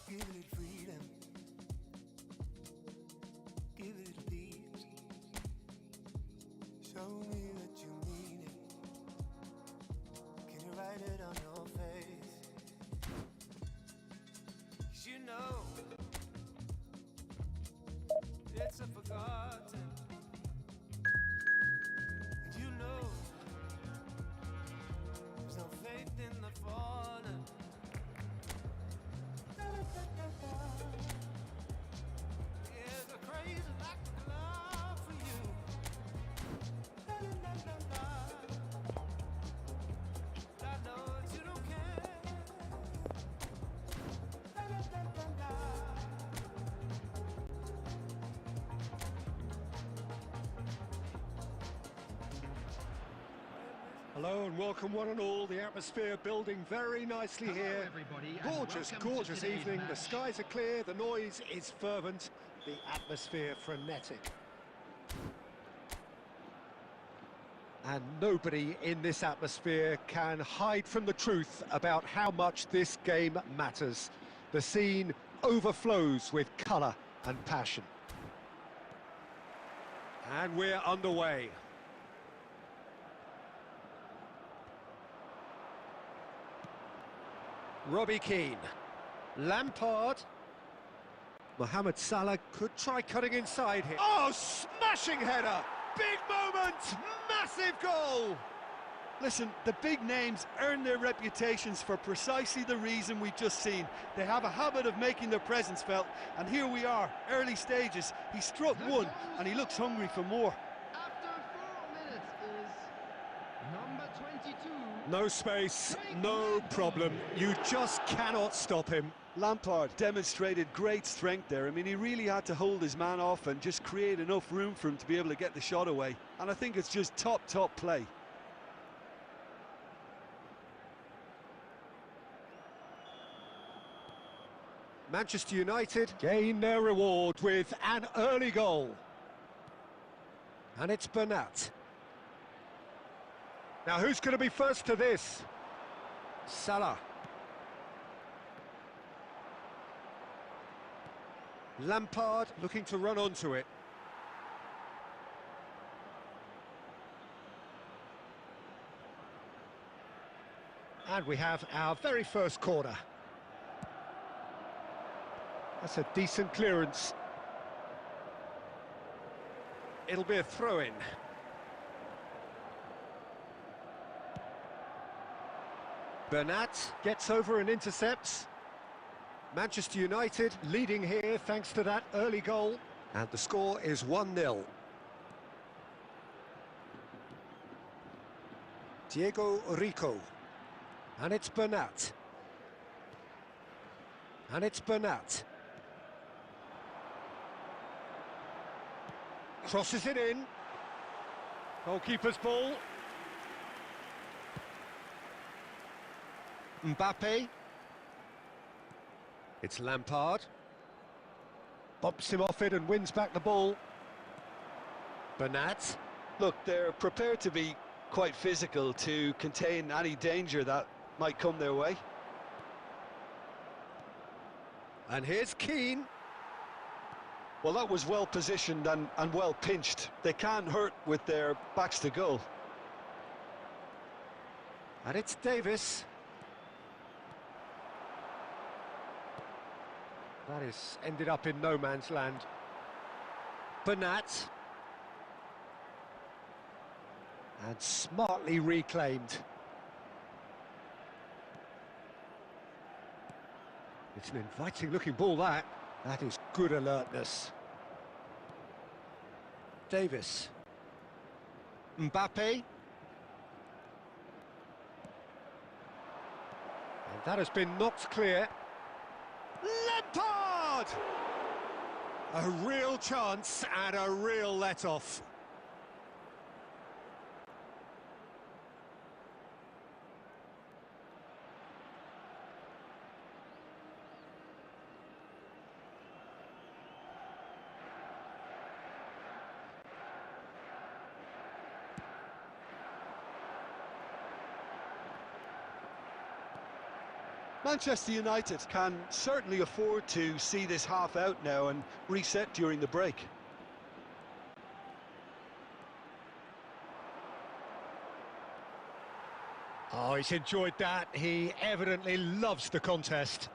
Give it freedom, give it peace. Show me that you mean it. Can you write it on your face? 'Cause you know it's forgotten. And you know there's no faith in the fallen. Yeah, the crazy like the love for you. I know that you don't care. Hello and welcome one and all. The atmosphere building very nicely here. Everybody, Gorgeous evening. The skies are clear, the noise is fervent, the atmosphere frenetic. And nobody in this atmosphere can hide from the truth about how much this game matters. The scene overflows with colour and passion. And we're underway. Robbie Keane, Lampard, Mohamed Salah could try cutting inside here. Oh, smashing header! Big moment! Massive goal! Listen, the big names earn their reputations for precisely the reason we've just seen. They have a habit of making their presence felt, and here we are, early stages. He struck one, and he looks hungry for more. After 4 minutes is number 22. No space, no problem. You just cannot stop him. Lampard demonstrated great strength there. I mean, he really had to hold his man off and just create enough room for him to be able to get the shot away. And I think it's just top play. Manchester United gain their reward with an early goal. And it's Bernat. Now who's going to be first to this? Salah. Lampard looking to run onto it. And we have our very first corner. That's a decent clearance. It'll be a throw-in. Bernat gets over and intercepts. Manchester United leading here thanks to that early goal. And the score is 1-0. Diego Rico. And it's Bernat. And it's Bernat. Crosses it in. Goalkeeper's ball. Mbappe. It's Lampard. Bumps him off it and wins back the ball. Bernat. Look, they're prepared to be quite physical to contain any danger that might come their way. And here's Keane. Well, that was well positioned and well pinched. They can't hurt with their backs to goal. And it's Davis. That is ended up in no man's land. Bernat. And smartly reclaimed. It's an inviting looking ball, that. That is good alertness. Davis. Mbappe. And That has been knocked clear. Lampard! A real chance and a real let-off. Manchester United can certainly afford to see this half out now and reset during the break. Oh, he's enjoyed that. He evidently loves the contest.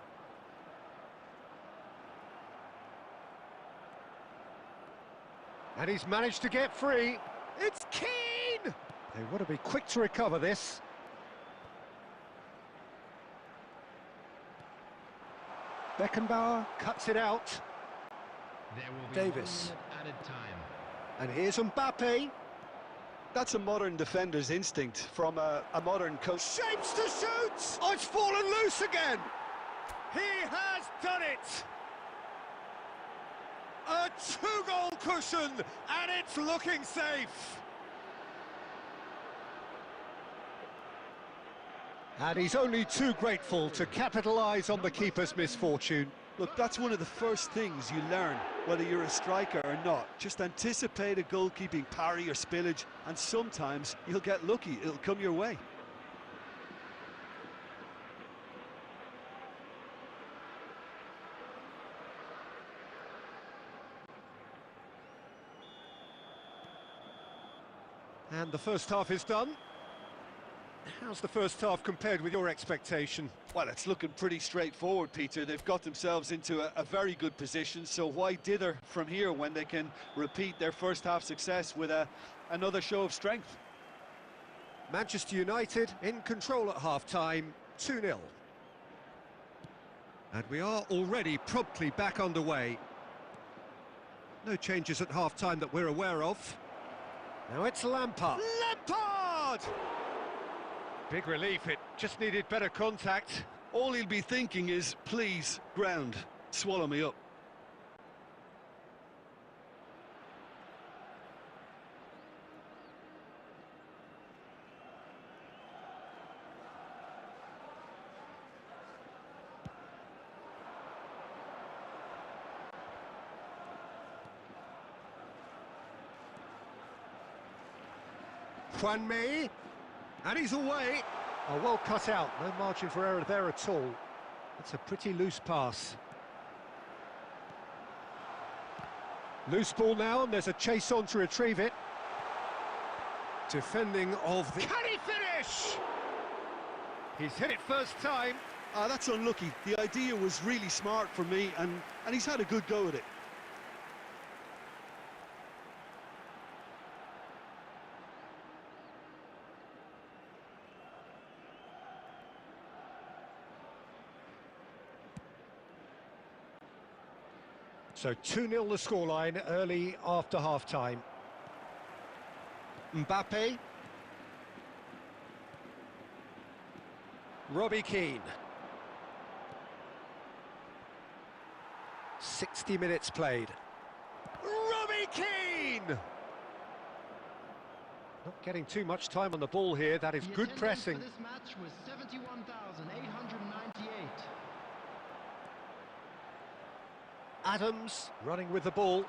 And he's managed to get free. It's Keane! They want to be quick to recover this. Beckenbauer cuts it out. There will be Davis. 1 minute added time. And here's Mbappe. That's a modern defender's instinct from a modern coach. Shapes to shoot! Oh, it's fallen loose again! He has done it! A 2-goal cushion, and it's looking safe! And he's only too grateful to capitalise on the keeper's misfortune. Look, that's one of the first things you learn, whether you're a striker or not. Just anticipate a goalkeeping parry or spillage, and sometimes you'll get lucky, it'll come your way. And the first half is done. How's the first half compared with your expectation? Well, it's looking pretty straightforward, Peter. They've got themselves into a very good position, so why dither from here when they can repeat their first half success with another show of strength? Manchester United in control at half-time, 2-0. And we are already promptly back underway. No changes at half-time that we're aware of. Now it's Lampard. Lampard! Big relief, it just needed better contact. All he'll be thinking is, please, ground, swallow me up. Juan May, and he's away. Oh, well cut out, no margin for error there at all. It's a pretty loose pass. Loose ball now, and there's a chase on to retrieve it. Defending of the... Can he finish? He's hit it first time. That's unlucky. The idea was really smart for me, and he's had a good go at it. So 2-0 the scoreline early after half-time. Mbappe. Robbie Keane. 60 minutes played. Robbie Keane! Not getting too much time on the ball here. That is The good attendance pressing. for this match was 71,898. Adams running with the ball.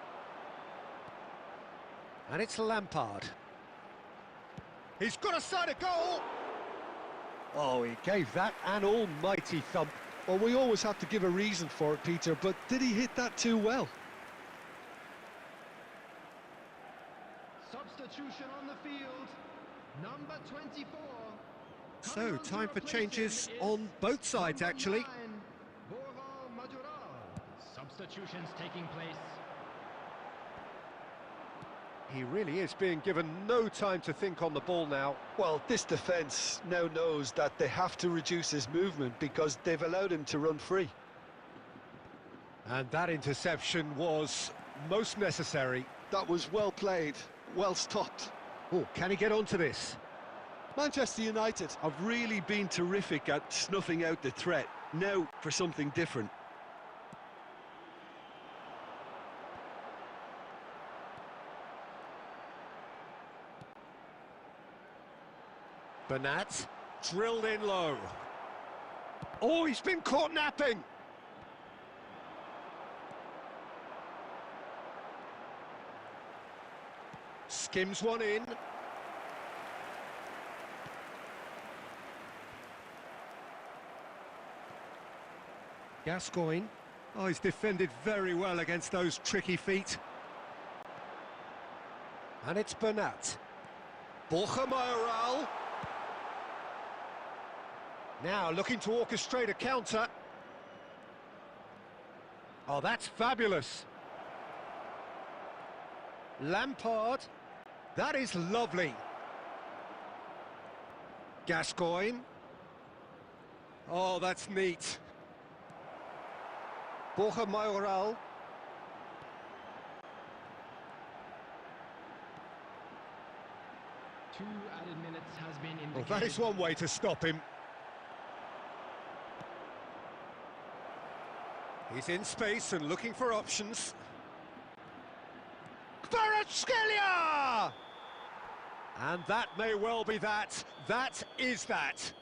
And it's Lampard. He's got a side of goal! Oh, he gave that an almighty thump. Well, we always have to give a reason for it, Peter, but did he hit that too well? Substitution on the field. Number 24. So, Coming on to time for replace changes him is on both sides, number actually. 9, Borja Majoral. Substitutions taking place. He really is being given no time to think on the ball now. Well, this defence now knows that they have to reduce his movement because they've allowed him to run free. And that interception was most necessary. That was well played, well stopped. Oh, can he get onto this? Manchester United have really been terrific at snuffing out the threat. Now for something different. Bernat, drilled in low. Oh, he's been caught napping. Skims one in. Gascoigne. Oh, he's defended very well against those tricky feet. And it's Bernat. Borja Mayoral. Now looking to orchestrate a counter. Oh, that's fabulous. Lampard. That is lovely. Gascoigne. Oh, that's neat. Borja Mayoral. Two added minutes has been indicated. Well, that is one way to stop him. He's in space and looking for options. Kvaratskhelia! And that may well be that. That is that.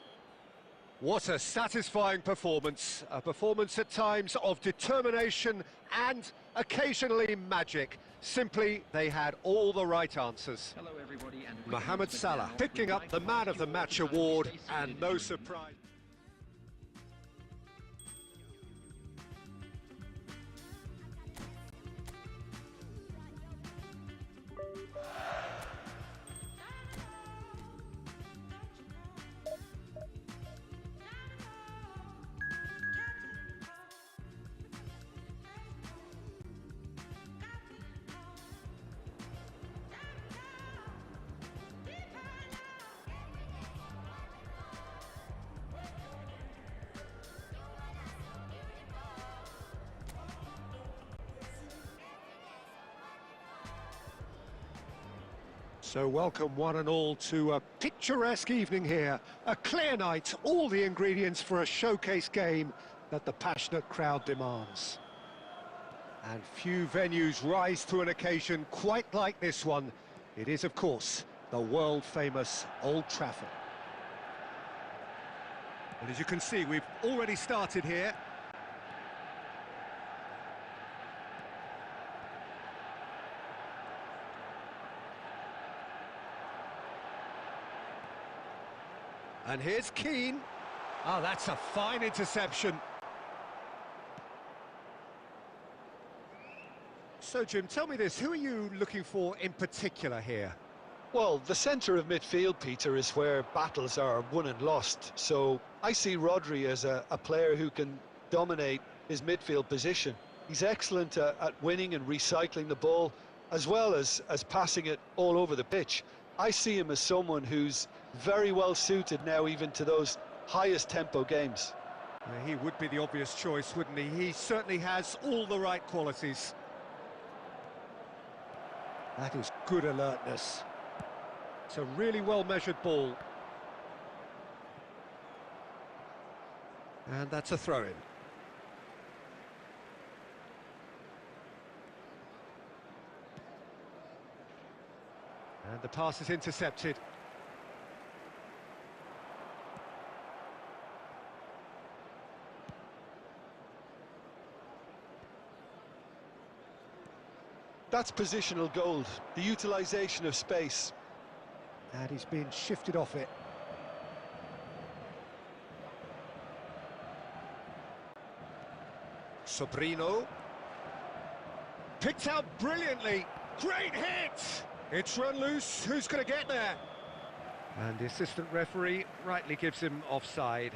What a satisfying performance. A performance at times of determination and occasionally magic. Simply, they had all the right answers. Hello everybody, and Mohamed Salah picking up the Man of the Match award, and no surprise. So welcome one and all to a picturesque evening here. A clear night, all the ingredients for a showcase game that the passionate crowd demands. And few venues rise to an occasion quite like this one. It is, of course, the world-famous Old Trafford. Well, as you can see, we've already started here. And here's Keane. Oh, that's a fine interception. So, Jim, tell me this, who are you looking for in particular here? Well, the centre of midfield, Peter, is where battles are won and lost. So I see Rodri as a player who can dominate his midfield position. He's excellent at winning and recycling the ball, as well as passing it all over the pitch. I see him as someone who's very well suited now even to those highest tempo games. He would be the obvious choice, wouldn't he? He certainly has all the right qualities. That is good alertness. It's a really well-measured ball. And that's a throw-in. And the pass is intercepted. That's positional gold, the utilisation of space. And he's been shifted off it. Sobrino. Picked out brilliantly. Great hit! It's run loose. Who's going to get there? And the assistant referee rightly gives him offside.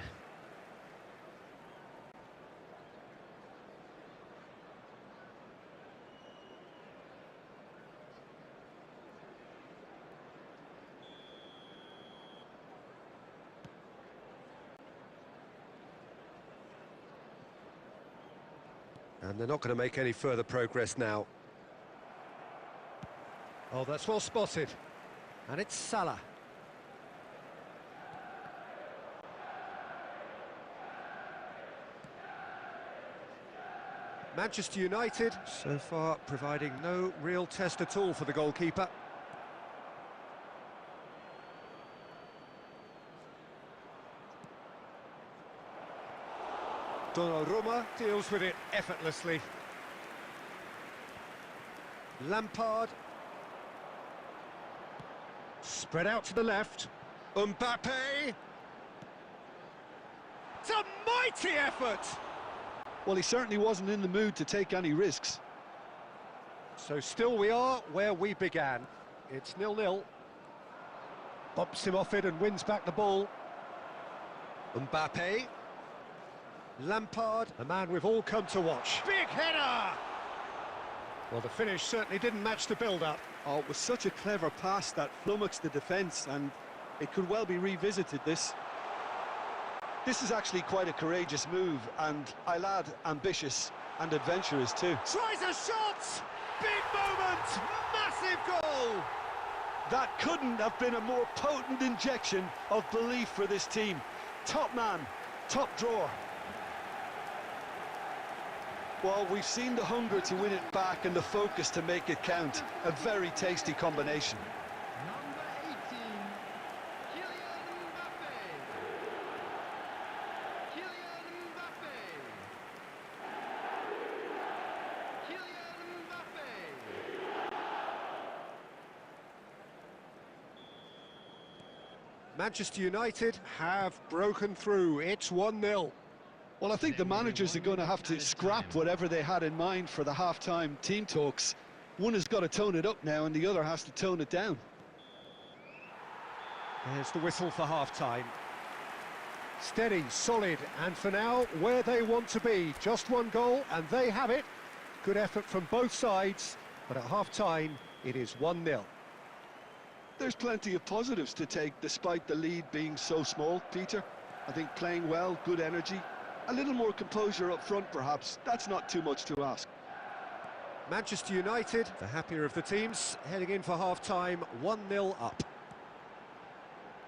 And they're not going to make any further progress now. Oh, that's well spotted. And it's Salah. Manchester United, so far, providing no real test at all for the goalkeeper. Donnarumma deals with it effortlessly. Lampard. Spread out to the left. Mbappe. It's a mighty effort! Well, he certainly wasn't in the mood to take any risks. So still we are where we began. It's 0-0. Bumps him off it and wins back the ball. Mbappe. Lampard, a man we've all come to watch. Big header! Well, the finish certainly didn't match the build-up. Oh, it was such a clever pass that flummoxed the defence, and it could well be revisited, this. This is actually quite a courageous move, and I'll add ambitious and adventurous too. Tries a shot! Big moment! Massive goal! That couldn't have been a more potent injection of belief for this team. Top man, top drawer. Well, we've seen the hunger to win it back and the focus to make it count. A very tasty combination. Number 18, Kylian Mbappe. Kylian Mbappe. Kylian Mbappe. Manchester United have broken through. It's 1-0. Well, I think the managers are going to have to scrap whatever they had in mind for the half-time team talks. One has got to tone it up now and the other has to tone it down. There's the whistle for half-time. Steady, solid, and for now, where they want to be. Just one goal, and they have it. Good effort from both sides, but at half-time, it is 1-0. There's plenty of positives to take despite the lead being so small, Peter. I think playing well, good energy. A little more composure up front, perhaps. That's not too much to ask. Manchester United, the happier of the teams, heading in for half-time, 1-0 up.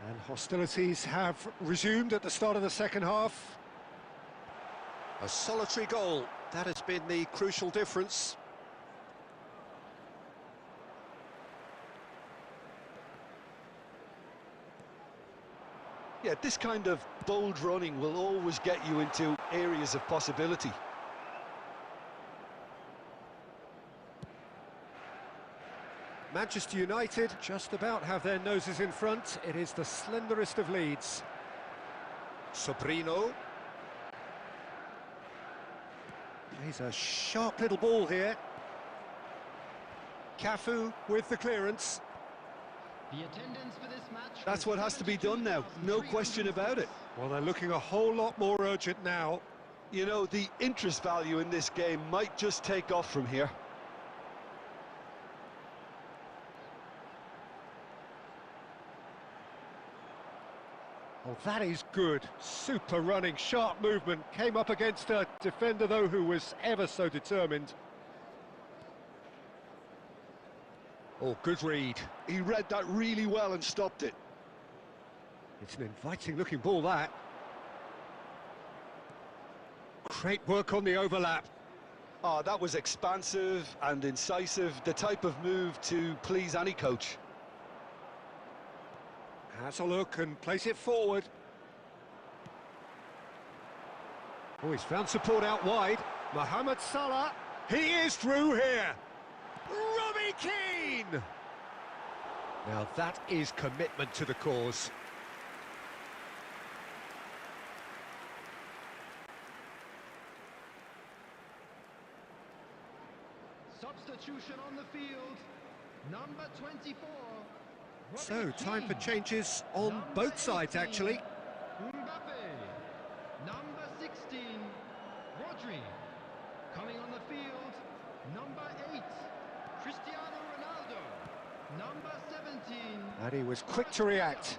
And hostilities have resumed at the start of the second half. A solitary goal, that has been the crucial difference. Yeah, this kind of bold running will always get you into areas of possibility. Manchester United just about have their noses in front. It is the slenderest of leads. Sobrino. Plays a sharp little ball here. Cafu with the clearance. The attendance for this match. That's what has to be done now, no question about it. Well, they're looking a whole lot more urgent now. You know, the interest value in this game might just take off from here. Oh, that is good. Super running, sharp movement. Came up against a defender, though, who was ever so determined. Oh, good read. He read that really well and stopped it. It's an inviting-looking ball, that. Great work on the overlap. Oh, that was expansive and incisive, the type of move to please any coach. Has a look and plays it forward. Oh, he's found support out wide. Mohamed Salah, he is through here. Robbie Keane! Now that is commitment to the cause. Substitution on the field. Number 24. So, time for changes on both sides, actually. Mbappe. Number 16. Rodri. Coming on the field. Number 8. Cristiano Ronaldo. Number 17. And he was quick to react.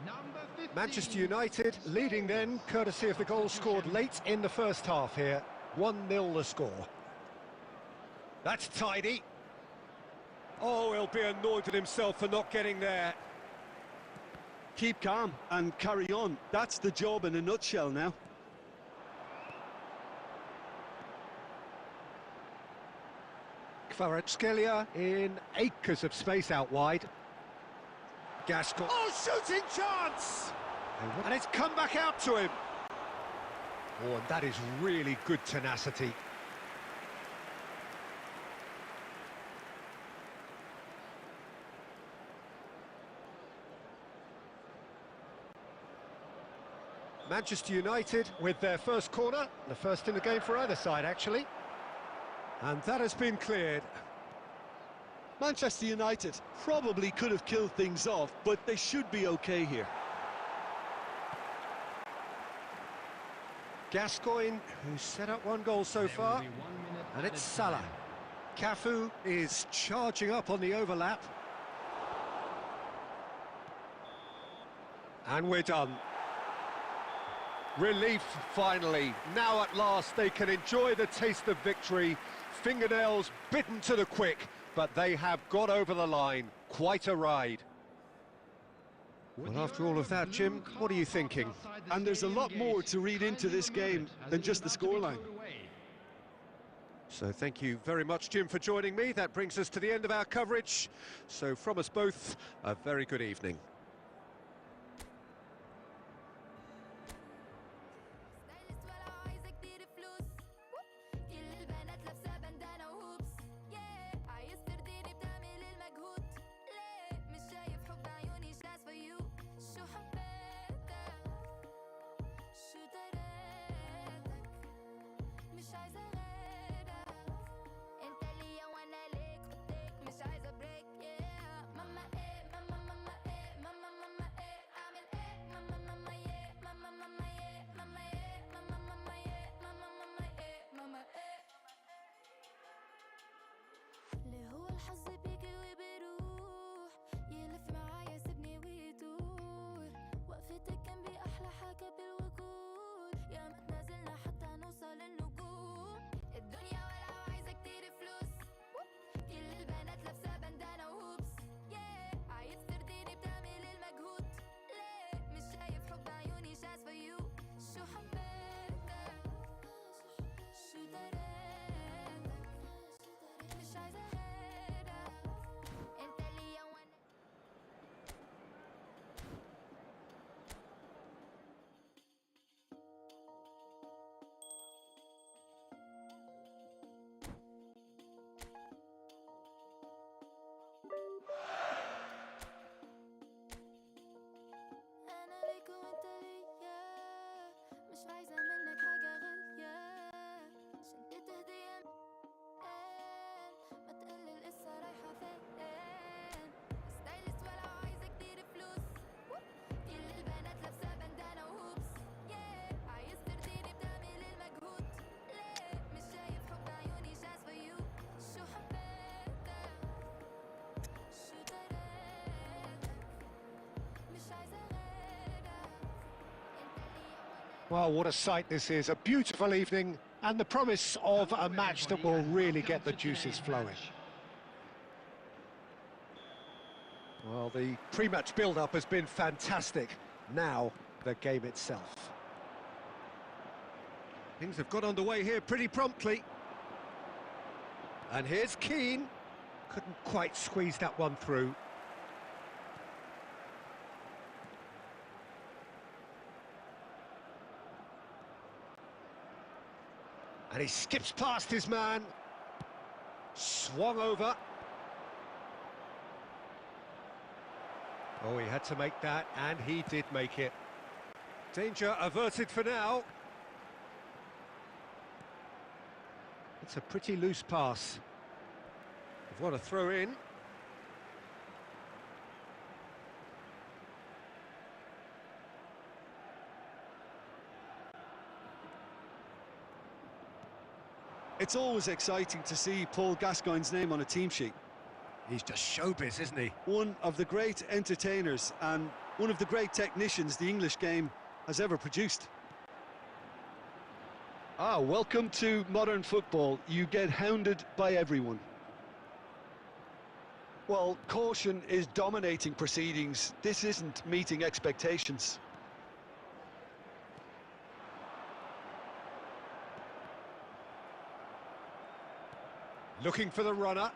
Number 15. Manchester United leading then, courtesy of the goal scored late in the first half here. 1-0 the score. That's tidy. Oh, he'll be annoyed with himself for not getting there. Keep calm and carry on. That's the job in a nutshell now. Kvaratskhelia in acres of space out wide. Gascoigne. Oh, shooting chance! And it's come back out to him. Oh, and that is really good tenacity. Manchester United with their first corner, the first in the game for either side, actually. And that has been cleared. Manchester United probably could have killed things off, but they should be okay here. Gascoigne, who's set up one goal so far, and it's Salah. Cafu is charging up on the overlap. And we're done. Relief, finally. Now at last they can enjoy the taste of victory. Fingernails bitten to the quick, but they have got over the line. Quite a ride. Well, after all of that, Jim, what are you thinking? And there's a lot more to read into this game than just the scoreline. So thank you very much, Jim, for joining me. That brings us to the end of our coverage. So from us both, a very good evening. الحظ بيجي وبيروح يلف معايا سيبني ويدور وقفتك جنبي أحلى حاجة بالوجود يا ما تنازلنا حتى نوصل النجوم الدنيا ولو عايزة كتير فلوس كل البنات لابسة بندانة وهوبس عايز ترضيني بتعمل المجهود ليه مش شايف حب عيوني شاز for you شو حبيتك شو دريتك مش عايزة مش عايزة منك حاجة غالية عشان تهدي ما تقلل لسه رايحة فين ستايلست ولو عايزة كتير فلوس كل البنات لابسة بندانة وهوبس عايز ترضيني بتعمل المجهود ليه مش شايف حب عيوني شاز for you شو حبيتك شو دريتك مش عايزة Well, what a sight this is. A beautiful evening and the promise of a match that will really get the juices flowing. Well, the pre-match build-up has been fantastic. Now, the game itself. Things have got underway here pretty promptly. And here's Keane. Couldn't quite squeeze that one through. And he skips past his man. Swung over. Oh, he had to make that, and he did make it. Danger averted for now. It's a pretty loose pass. What a throw in. It's always exciting to see Paul Gascoigne's name on a team sheet. He's just showbiz, isn't he? One of the great entertainers and one of the great technicians the English game has ever produced. Welcome to modern football. You get hounded by everyone. Well, caution is dominating proceedings. This isn't meeting expectations. Looking for the runner.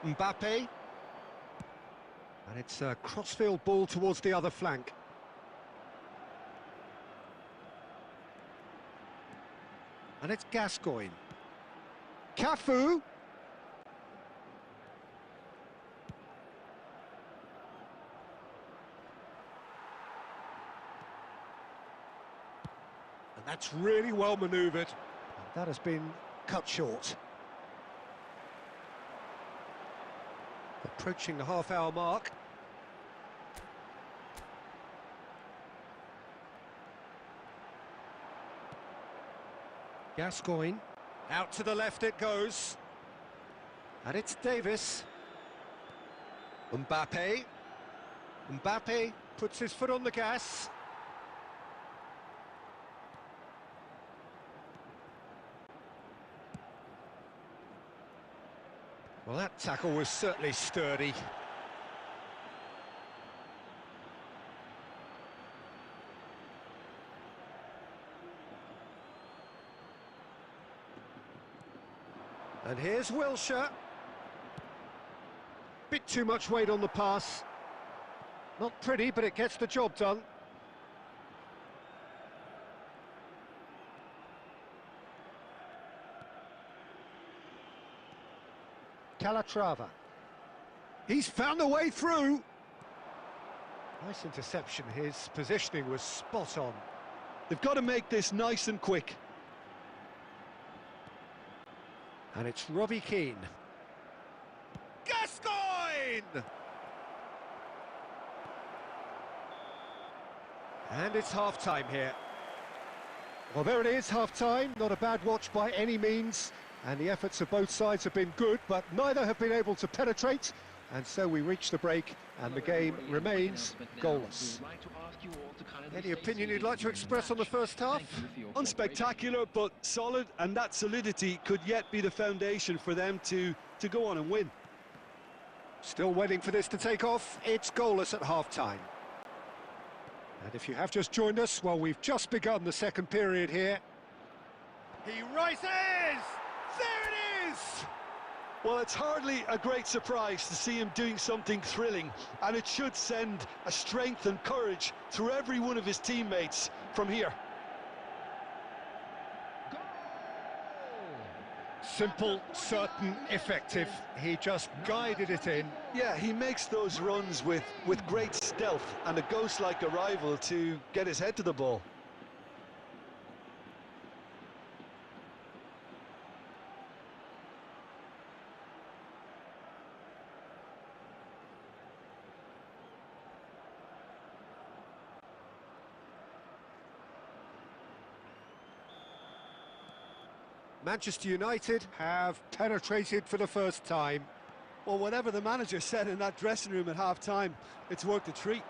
Mbappe. And it's a crossfield ball towards the other flank. And it's Gascoigne. Cafu. And that's really well manoeuvred. That has been cut short. Approaching the half-hour mark. Gascoigne. Out to the left it goes. And it's Davis. Mbappe. Mbappe puts his foot on the gas. Well, that tackle was certainly sturdy. And here's Wilshere. Bit too much weight on the pass. Not pretty, but it gets the job done. Calatrava. He's found a way through. Nice interception. His positioning was spot on. They've got to make this nice and quick. And it's Robbie Keane. Gascoigne! And it's half-time here. Well, there it is, half-time. Not a bad watch by any means. And the efforts of both sides have been good, but neither have been able to penetrate. And so we reach the break, and the game remains goalless. Any opinion you'd like to express on the first half? Unspectacular, but solid, and that solidity could yet be the foundation for them to go on and win. Still waiting for this to take off. It's goalless at half-time. And if you have just joined us, well, we've just begun the second period here. He rises! There it is! Well, it's hardly a great surprise to see him doing something thrilling, and it should send a strength and courage through every one of his teammates from here. Simple, certain, effective. He just guided it in. Yeah, he makes those runs with great stealth and a ghost-like arrival to get his head to the ball. Manchester United have penetrated for the first time. Well, whatever the manager said in that dressing room at half-time, it's worked a treat.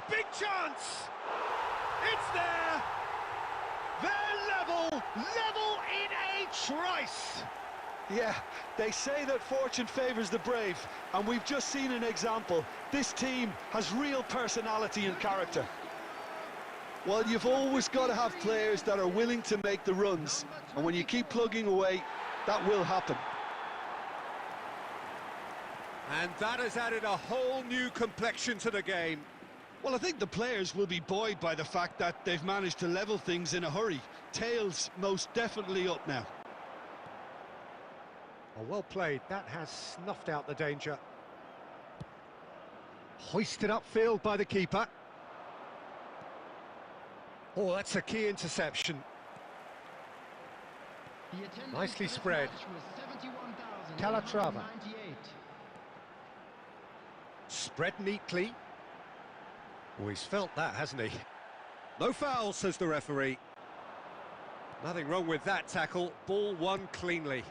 Big chance! It's there! They're level in a trice! Yeah, they say that fortune favours the brave, and we've just seen an example. This team has real personality and character. Well, you've always got to have players that are willing to make the runs, and when you keep plugging away, that will happen. And that has added a whole new complexion to the game. Well, I think the players will be buoyed by the fact that they've managed to level things in a hurry. Tails most definitely up now. Oh, well played. That has snuffed out the danger. Hoisted upfield by the keeper. Oh, that's a key interception. Nicely spread. Calatrava. Spread neatly. Oh, he's felt that, hasn't he? No foul, says the referee. Nothing wrong with that tackle. Ball won cleanly.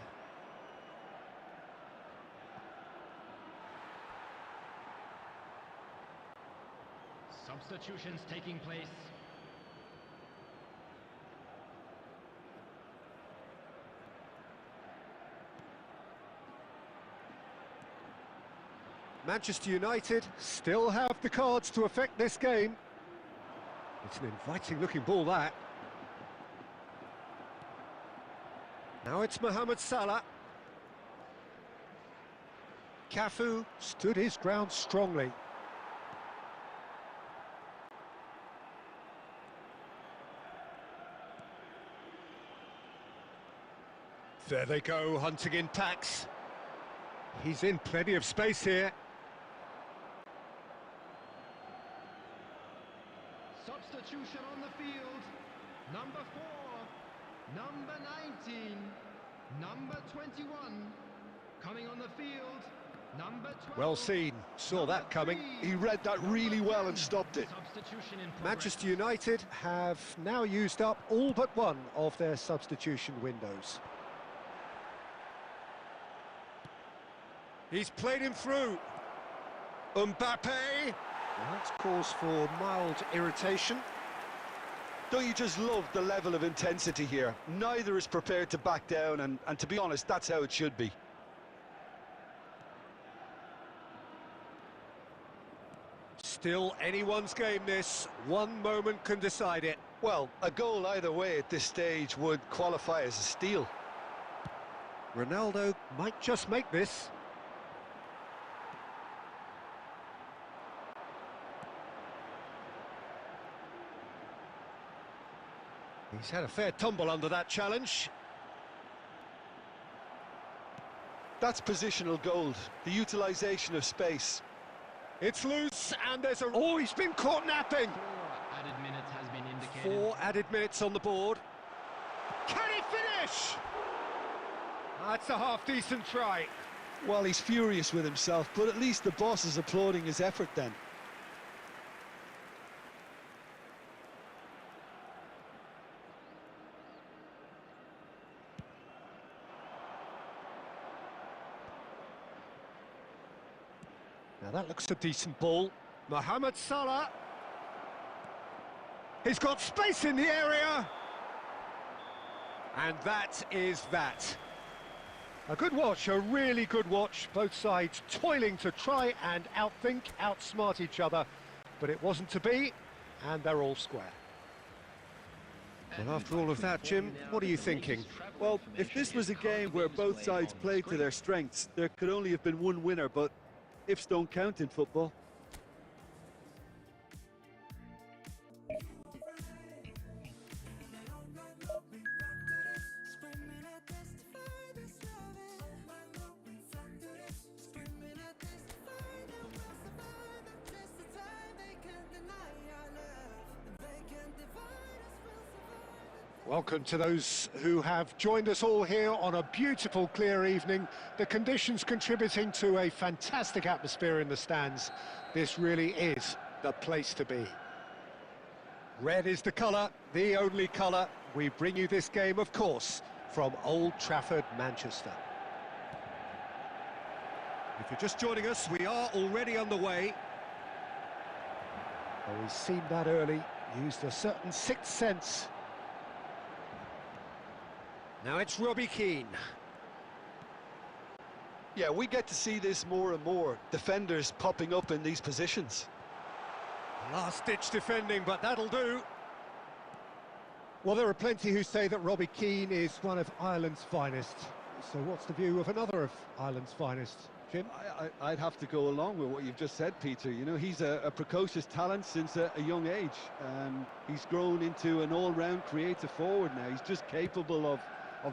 Substitutions taking place. Manchester United still have the cards to affect this game. It's an inviting-looking ball, that. Now it's Mohamed Salah. Cafu stood his ground strongly. There they go, hunting in packs. He's in plenty of space here. Substitution on the field. Number 4, number 19, number 21. Coming on the field, number 12. Well seen, saw that coming. He read that really well and stopped it. Substitution in progress. Manchester United have now used up all but one of their substitution windows. He's played him through. Mbappe. Well, that's cause for mild irritation. Don't you just love the level of intensity here? Neither is prepared to back down, and to be honest, that's how it should be. Still anyone's game, this. One moment can decide it. Well, a goal either way at this stage would qualify as a steal. Ronaldo might just make this. He's had a fair tumble under that challenge. That's positional gold, the utilisation of space. It's loose, and there's a... Oh, he's been caught napping! 4 added minutes has been indicated. 4 added minutes on the board. Can he finish? That's a half-decent try. Well, he's furious with himself, but at least the boss is applauding his effort then. Now that looks a decent ball. Mohamed Salah. He's got space in the area. And that is that. A good watch, a really good watch. Both sides toiling to try and outthink, outsmart each other. But it wasn't to be, and they're all square. Well, after all of that, Jim, what are you thinking? Well, if this was a game where both sides played to their strengths, there could only have been one winner, but ifs don't count in football. Welcome to those who have joined us all here on a beautiful, clear evening. The conditions contributing to a fantastic atmosphere in the stands. This really is the place to be. Red is the colour, the only colour. We bring you this game, of course, from Old Trafford, Manchester. If you're just joining us, we are already underway. Well, we've seen that early, used a certain sixth sense. Now it's Robbie Keane. Yeah, we get to see this more and more. Defenders popping up in these positions. Last-ditch defending, but that'll do. Well, there are plenty who say that Robbie Keane is one of Ireland's finest. So what's the view of another of Ireland's finest, Jim? I'd have to go along with what you've just said, Peter. You know, he's a precocious talent since a young age. He's grown into an all-round creative forward now. He's just capable of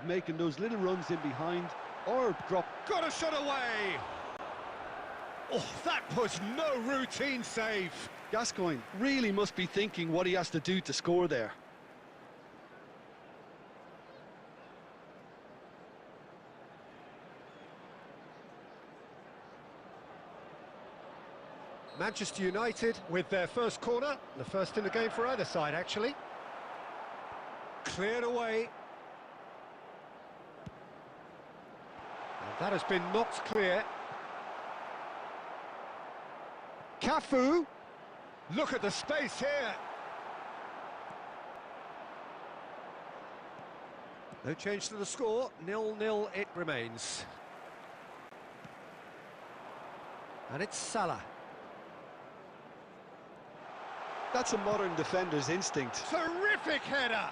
making those little runs in behind or drop. Got a shot away! Oh, that was no routine save. Gascoigne really must be thinking what he has to do to score there. Manchester United with their first corner, the first in the game for either side, actually. Cleared away. And that has been knocked clear. Cafu. Look at the space here. No change to the score, 0-0 it remains. And it's Salah. That's a modern defender's instinct. Terrific header!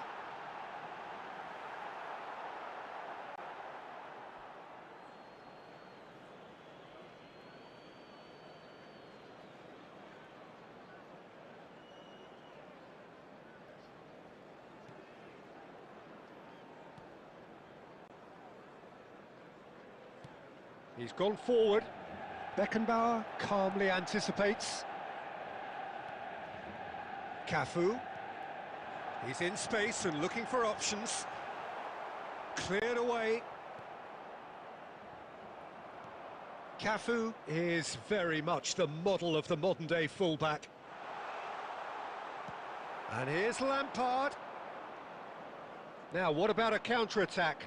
He's gone forward. Beckenbauer calmly anticipates. Cafu. He's in space and looking for options. Cleared away. Cafu is very much the model of the modern-day fullback. And here's Lampard. Now, what about a counter-attack?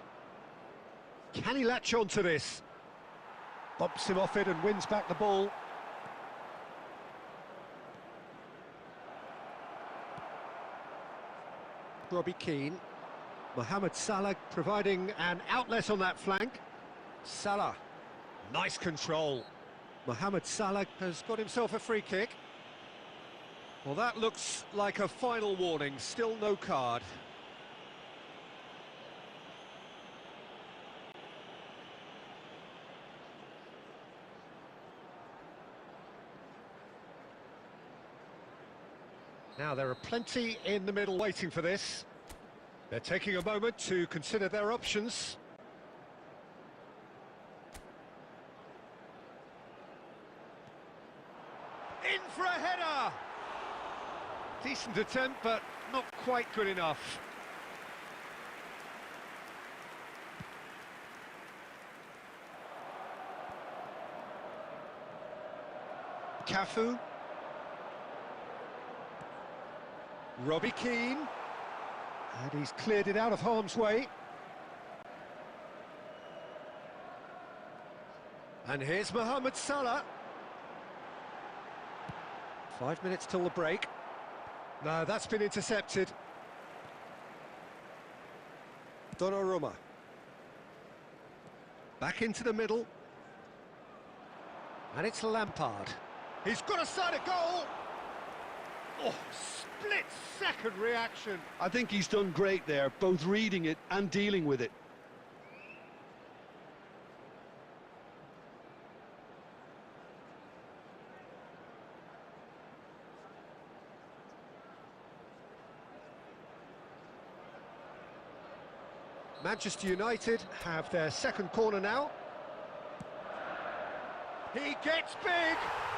Can he latch on to this? Bumps him off it and wins back the ball. Robbie Keane. Mohamed Salah providing an outlet on that flank. Salah. Nice control. Mohamed Salah has got himself a free kick. Well, that looks like a final warning. Still no card. Now, there are plenty in the middle waiting for this. They're taking a moment to consider their options. In for a header! Decent attempt, but not quite good enough. Cafu. Robbie Keane, and he's cleared it out of harm's way. And here's Mohamed Salah. 5 minutes till the break. No, that's been intercepted. Donnarumma. Back into the middle. And it's Lampard. He's got a side of goal! Oh, split-second reaction. I think he's done great there, both reading it and dealing with it. Manchester United have their second corner now. He gets big!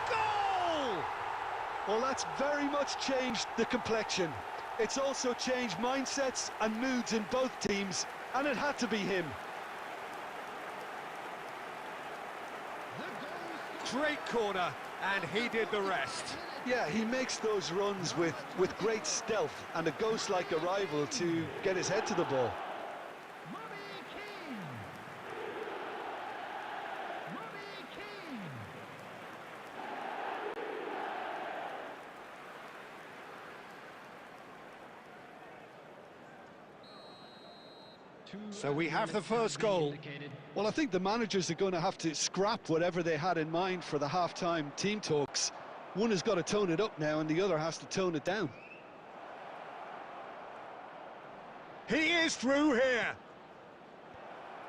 Goal! Well, that's very much changed the complexion. It's also changed mindsets and moods in both teams, and it had to be him. Great corner, and he did the rest. Yeah, he makes those runs with great stealth and a ghost-like arrival to get his head to the ball. So we have the first goal. Well, I think the managers are going to have to scrap whatever they had in mind for the half-time team talks. One has got to tone it up now and the other has to tone it down. He is through here.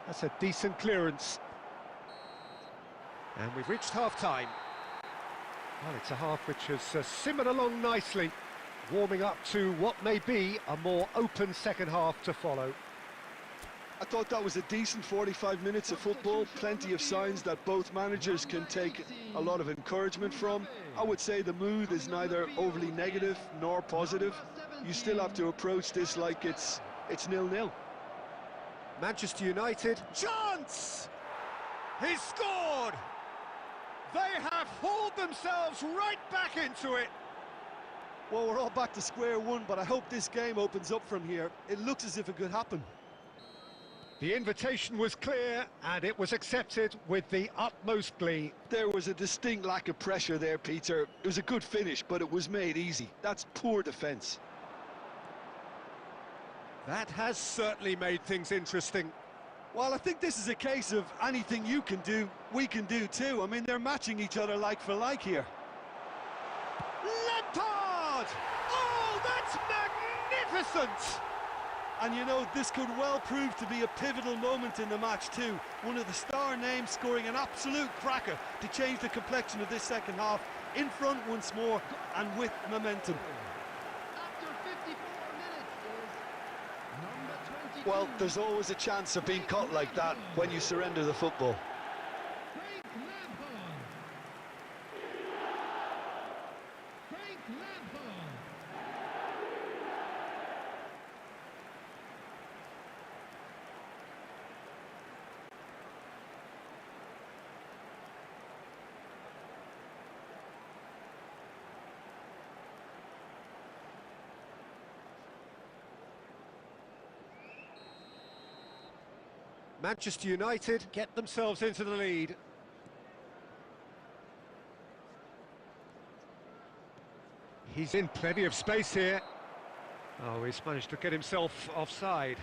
That's a decent clearance. And we've reached half-time. Well, it's a half which has simmered along nicely, warming up to what may be a more open second half to follow. I thought that was a decent 45 minutes of football, plenty of signs that both managers can take a lot of encouragement from. I would say the mood is neither overly negative nor positive. You still have to approach this like it's 0-0. Manchester United, chance! He's scored! They have hauled themselves right back into it. Well, we're all back to square one, but I hope this game opens up from here. It looks as if it could happen. The invitation was clear, and it was accepted with the utmost glee. There was a distinct lack of pressure there, Peter. It was a good finish, but it was made easy. That's poor defence. That has certainly made things interesting. Well, I think this is a case of anything you can do, we can do too. I mean, they're matching each other like for like here. Lampard! Oh, that's magnificent! And you know, this could well prove to be a pivotal moment in the match too. One of the star names scoring an absolute cracker to change the complexion of this second half. In front once more and with momentum. After 54 minutes is number 22. Well, there's always a chance of being caught like that when you surrender the football. Frank Lampard. Frank Lampard. Manchester United get themselves into the lead. He's in plenty of space here. Oh, he's managed to get himself offside.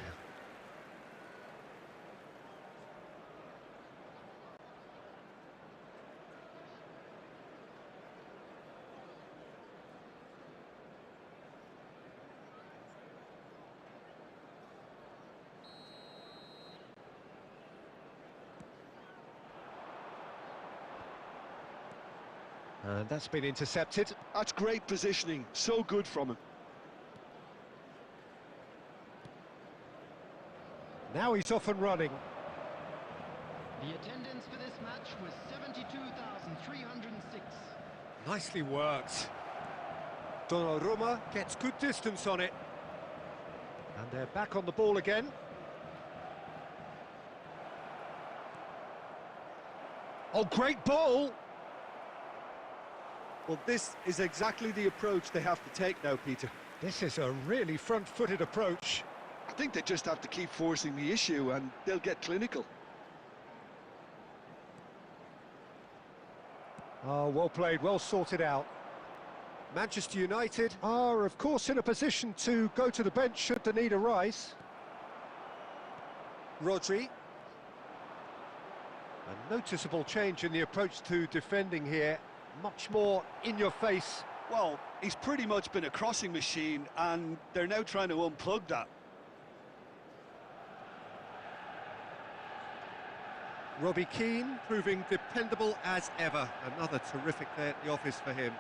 And that's been intercepted. That's great positioning, so good from him. Now he's off and running. The attendance for this match was 72,306. Nicely worked. Donnarumma gets good distance on it. And they're back on the ball again. Oh, great ball! Well, this is exactly the approach they have to take now, Peter. This is a really front-footed approach. I think they just have to keep forcing the issue and they'll get clinical. Oh, well played, well sorted out. Manchester United are, of course, in a position to go to the bench should the need arise. Rodri. A noticeable change in the approach to defending here. Much more in your face. Well, he's pretty much been a crossing machine and they're now trying to unplug that. Robbie Keane proving dependable as ever. Another terrific day at the office for him.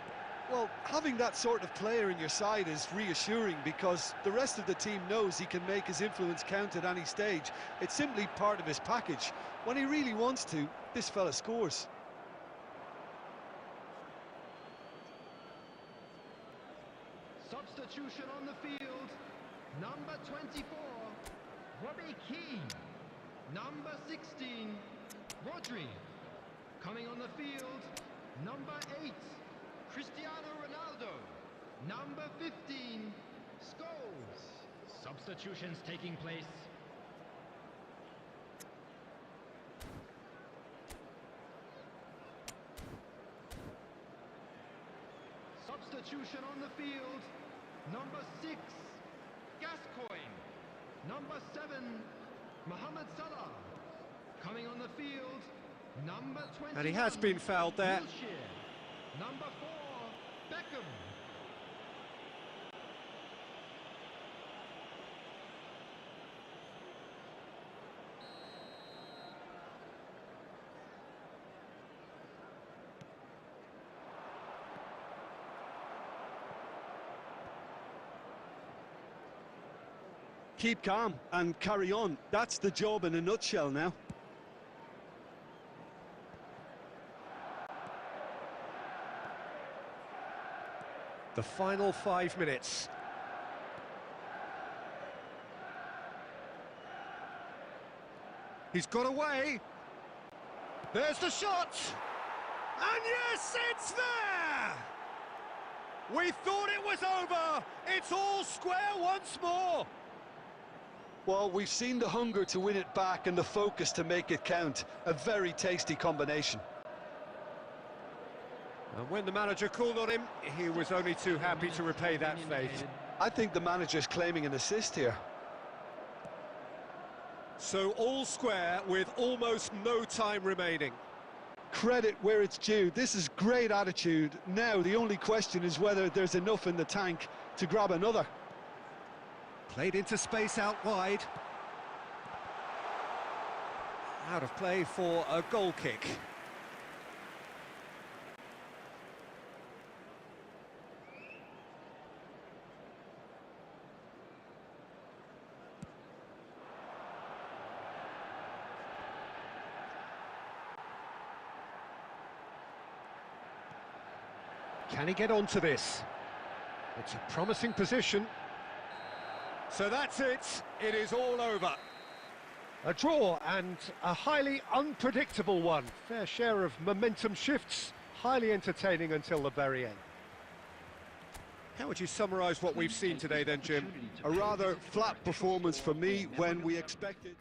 Well, having that sort of player in your side is reassuring because the rest of the team knows he can make his influence count at any stage. It's simply part of his package. When he really wants to, this fella scores. Substitution on the field. Number 24, Robbie Keane. Number 16, Rodri. Coming on the field, number 8, Cristiano Ronaldo. Number 15, Scholes. Substitutions taking place. Substitution on the field. Number 6, Gascoigne. Number 7, Mohamed Salah. Coming on the field, number 20. And he has been fouled there. Number 4, Beckham. Keep calm and carry on. That's the job in a nutshell now. The final 5 minutes. He's got away. There's the shot. And yes, it's there! We thought it was over. It's all square once more. Well, we've seen the hunger to win it back and the focus to make it count. A very tasty combination. And when the manager called on him, he was only too happy to repay that fate. I think the manager's claiming an assist here. So all square with almost no time remaining. Credit where it's due. This is great attitude. Now the only question is whether there's enough in the tank to grab another. Played into space out wide. Out of play for a goal kick. Can he get onto this? It's a promising position. So that's it. It is all over. A draw and a highly unpredictable one. Fair share of momentum shifts. Highly entertaining until the very end. How would you summarise what we've seen today then, Jim? A rather flat performance for me when we expected...